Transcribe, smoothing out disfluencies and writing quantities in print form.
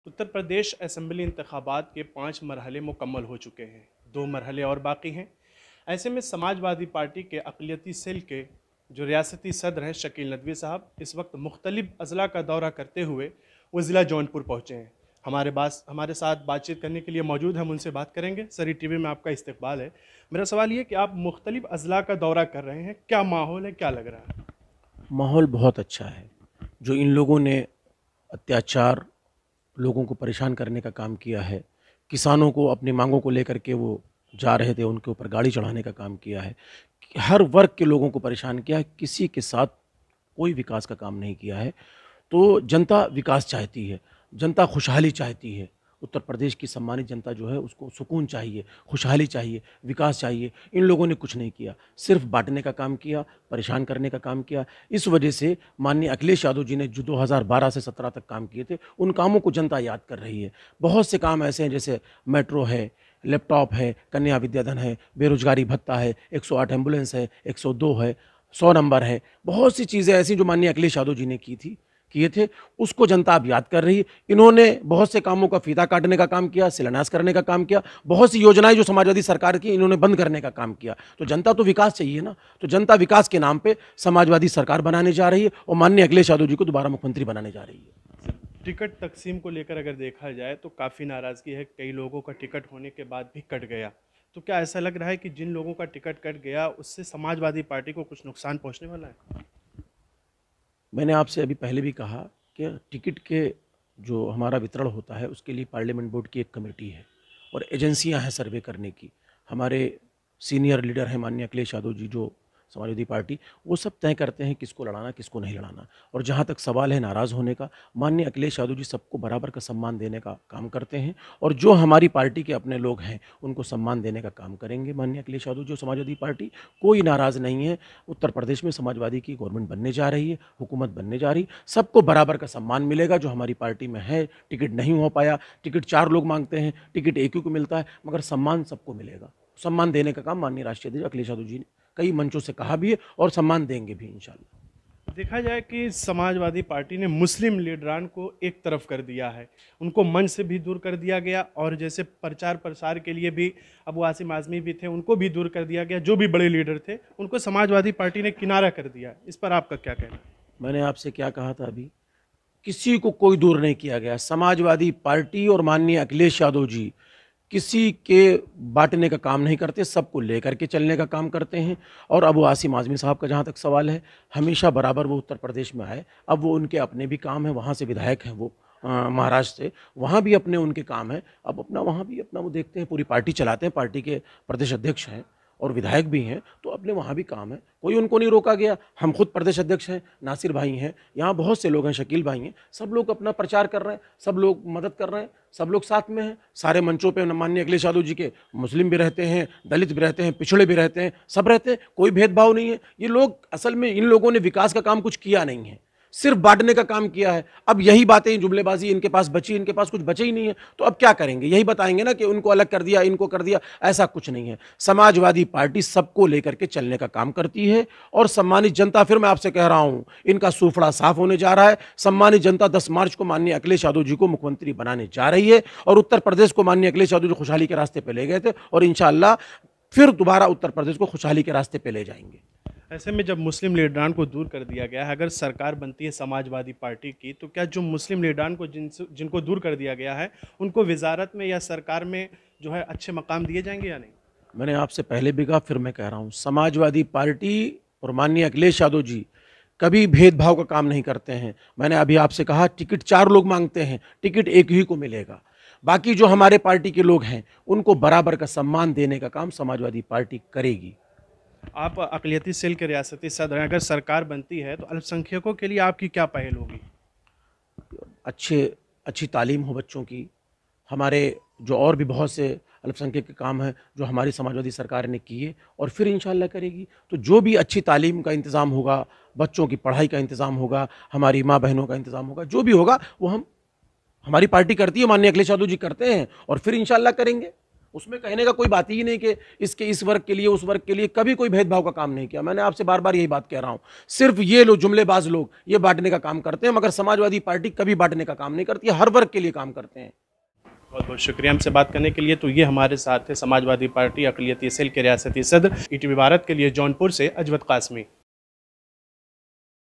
Uttar Pradesh assembly इंतखाबात के 5 मरहले मुकम्मल हो चुके हैं। 2 मरहले और बाकी हैं। ऐसे में समाजवादी पार्टी के अक़लियती सेल के जो रियासती सदर हैं शकील नदवी साहब इस वक्त मुख्तलिफ अज़ला का दौरा करते हुए वो ज़िला जौनपुर पहुँचे हैं। हमारे साथ बातचीत करने के लिए मौजूद हैं, हम उनसे बात करेंगे। सरी टीवी में आपका इस्तकबाल है। मेरा सवाल ये कि आप मुख्तलिफ अज़ला का दौरा कर रहे हैं, क्या माहौल है, क्या लग रहा है? माहौल बहुत अच्छा है। जो इन लोगों ने अत्याचार, लोगों को परेशान करने का काम किया है, किसानों को अपनी मांगों को लेकर के वो जा रहे थे, उनके ऊपर गाड़ी चढ़ाने का काम किया है, हर वर्ग के लोगों को परेशान किया है, किसी के साथ कोई विकास का काम नहीं किया है। तो जनता विकास चाहती है, जनता खुशहाली चाहती है। उत्तर प्रदेश की सम्मानित जनता जो है उसको सुकून चाहिए, खुशहाली चाहिए, विकास चाहिए। इन लोगों ने कुछ नहीं किया, सिर्फ बांटने का काम किया, परेशान करने का काम किया। इस वजह से माननीय अखिलेश यादव जी ने जो 2012 से 17 तक काम किए थे, उन कामों को जनता याद कर रही है। बहुत से काम ऐसे हैं जैसे मेट्रो है, लैपटॉप है, कन्या विद्याधन है, बेरोजगारी भत्ता है, 108 एम्बुलेंस है, 102 है, 100 नंबर है। बहुत सी चीज़ें ऐसी जो माननीय अखिलेश यादव जी ने किए थे, उसको जनता अब याद कर रही है। इन्होंने बहुत से कामों का फीता काटने का काम किया, शिलान्यास करने का काम किया। बहुत सी योजनाएं जो समाजवादी सरकार की इन्होंने बंद करने का काम किया। तो जनता तो विकास चाहिए ना, तो जनता विकास के नाम पे समाजवादी सरकार बनाने जा रही है और माननीय अखिलेश यादव जी को दोबारा मुख्यमंत्री बनाने जा रही है। टिकट तकसीम को लेकर अगर देखा जाए तो काफ़ी नाराज़गी है। कई लोगों का टिकट होने के बाद भी कट गया। तो क्या ऐसा लग रहा है कि जिन लोगों का टिकट कट गया उससे समाजवादी पार्टी को कुछ नुकसान पहुंचने वाला है? मैंने आपसे अभी पहले भी कहा कि टिकट के जो हमारा वितरण होता है उसके लिए पार्लियामेंट बोर्ड की एक कमेटी है और एजेंसियां हैं सर्वे करने की। हमारे सीनियर लीडर हैं माननीय अखिलेश यादव जी, जो समाजवादी पार्टी, वो सब तय करते हैं किसको लड़ाना किसको नहीं लड़ाना। और जहाँ तक सवाल है नाराज़ होने का, माननीय अखिलेश यादव जी सबको बराबर का सम्मान देने का काम करते हैं और जो हमारी पार्टी के अपने लोग हैं उनको सम्मान देने का काम करेंगे। माननीय अखिलेश यादव जो समाजवादी पार्टी कोई नाराज़ नहीं है। उत्तर प्रदेश में समाजवादी की गवर्नमेंट बनने जा रही है, हुकूमत बनने जा रही, सबको बराबर का सम्मान मिलेगा। जो हमारी पार्टी में है, टिकट नहीं हो पाया, टिकट 4 लोग मांगते हैं, टिकट एक ही को मिलता है, मगर सम्मान सबको मिलेगा। सम्मान देने का काम माननीय राष्ट्रीय अध्यक्ष अखिलेश यादव जी ने कई मंचों से कहा भी है और सम्मान देंगे भी इंशाल्लाह। देखा जाए कि समाजवादी पार्टी ने मुस्लिम लीडरान को एक तरफ कर दिया है, उनको मंच से भी दूर कर दिया गया और जैसे प्रचार प्रसार के लिए भी अबू आसिम आज़मी भी थे, उनको भी दूर कर दिया गया। जो भी बड़े लीडर थे उनको समाजवादी पार्टी ने किनारा कर दिया। इस पर आपका क्या कहना है? मैंने आपसे क्या कहा था अभी, किसी को कोई दूर नहीं किया गया। समाजवादी पार्टी और माननीय अखिलेश यादव जी किसी के बांटने का काम नहीं करते, सबको लेकर के चलने का काम करते हैं। और अबू आसिम आज़मी साहब का जहाँ तक सवाल है, हमेशा बराबर वो उत्तर प्रदेश में आए। अब वो उनके अपने भी काम है, वहाँ से विधायक हैं वो महाराष्ट्र से, वहाँ भी अपने उनके काम है। अब अपना वहाँ भी अपना वो देखते हैं, पूरी पार्टी चलाते हैं, पार्टी के प्रदेश अध्यक्ष हैं और विधायक भी हैं, तो अपने वहाँ भी काम है, कोई उनको नहीं रोका गया। हम खुद प्रदेश अध्यक्ष हैं, नासिर भाई हैं, यहाँ बहुत से लोग हैं, शकील भाई हैं, सब लोग अपना प्रचार कर रहे हैं, सब लोग मदद कर रहे हैं, सब लोग साथ में हैं। सारे मंचों पे माननीय अखिलेश यादव जी के मुस्लिम भी रहते हैं, दलित भी रहते हैं, पिछड़े भी रहते हैं, सब रहते हैं, कोई भेदभाव नहीं है। ये लोग असल में, इन लोगों ने विकास का काम कुछ किया नहीं है, सिर्फ बांटने का काम किया है। अब यही बातें जुमलेबाजी इनके पास बची, इनके पास कुछ बचे ही नहीं है, तो अब क्या करेंगे? यही बताएंगे ना कि उनको अलग कर दिया, इनको कर दिया। ऐसा कुछ नहीं है। समाजवादी पार्टी सबको लेकर के चलने का काम करती है और सम्मानित जनता, फिर मैं आपसे कह रहा हूं, इनका सूफड़ा साफ होने जा रहा है। सम्मानित जनता 10 मार्च को माननीय अखिलेश यादव जी को मुख्यमंत्री बनाने जा रही है और उत्तर प्रदेश को माननीय अखिलेश यादव जी खुशहाली के रास्ते पर ले गए थे और इंशाअल्लाह फिर दोबारा उत्तर प्रदेश को खुशहाली के रास्ते पर ले जाएंगे। ऐसे में जब मुस्लिम लीडरान को दूर कर दिया गया है, अगर सरकार बनती है समाजवादी पार्टी की, तो क्या जो मुस्लिम लीडरान को जिनको दूर कर दिया गया है उनको वजारत में या सरकार में जो है अच्छे मकाम दिए जाएंगे या नहीं? मैंने आपसे पहले भी कहा, फिर मैं कह रहा हूं, समाजवादी पार्टी और माननीय अखिलेश यादव जी कभी भेदभाव का काम नहीं करते हैं। मैंने अभी आपसे कहा, टिकट 4 लोग मांगते हैं, टिकट एक ही को मिलेगा। बाकी जो हमारे पार्टी के लोग हैं उनको बराबर का सम्मान देने का काम समाजवादी पार्टी करेगी। आप अक़लियती सेल के रियासती सदर हैं, अगर सरकार बनती है तो अल्पसंख्यकों के लिए आपकी क्या पहल होगी? अच्छी तालीम हो बच्चों की। हमारे जो और भी बहुत से अल्पसंख्यक के काम हैं जो हमारी समाजवादी सरकार ने किए और फिर इंशाल्लाह करेगी। तो जो भी अच्छी तालीम का इंतज़ाम होगा, बच्चों की पढ़ाई का इंतज़ाम होगा, हमारी माँ बहनों का इंतज़ाम होगा, जो भी होगा वो हमारी पार्टी करती है, माननीय अखिलेश यादव जी करते हैं और फिर इंशाल्लाह करेंगे। उसमें कहने का कोई बात ही नहीं कि इसके इस वर्ग के लिए उस वर्ग के लिए, कभी कोई भेदभाव का काम नहीं किया। मैंने आपसे बार बार यही बात कह रहा हूं। सिर्फ ये लोग जुमलेबाज लोग ये बांटने का काम करते हैं, मगर समाजवादी पार्टी कभी बांटने का काम नहीं करती है, हर वर्ग के लिए काम करते हैं। बहुत बहुत शुक्रिया हमसे बात करने के लिए। तो ये हमारे साथ थे समाजवादी पार्टी अक़लियती सेल के रियासती सदर, ईटीवी भारत के लिए जौनपुर से अजवत कासमी।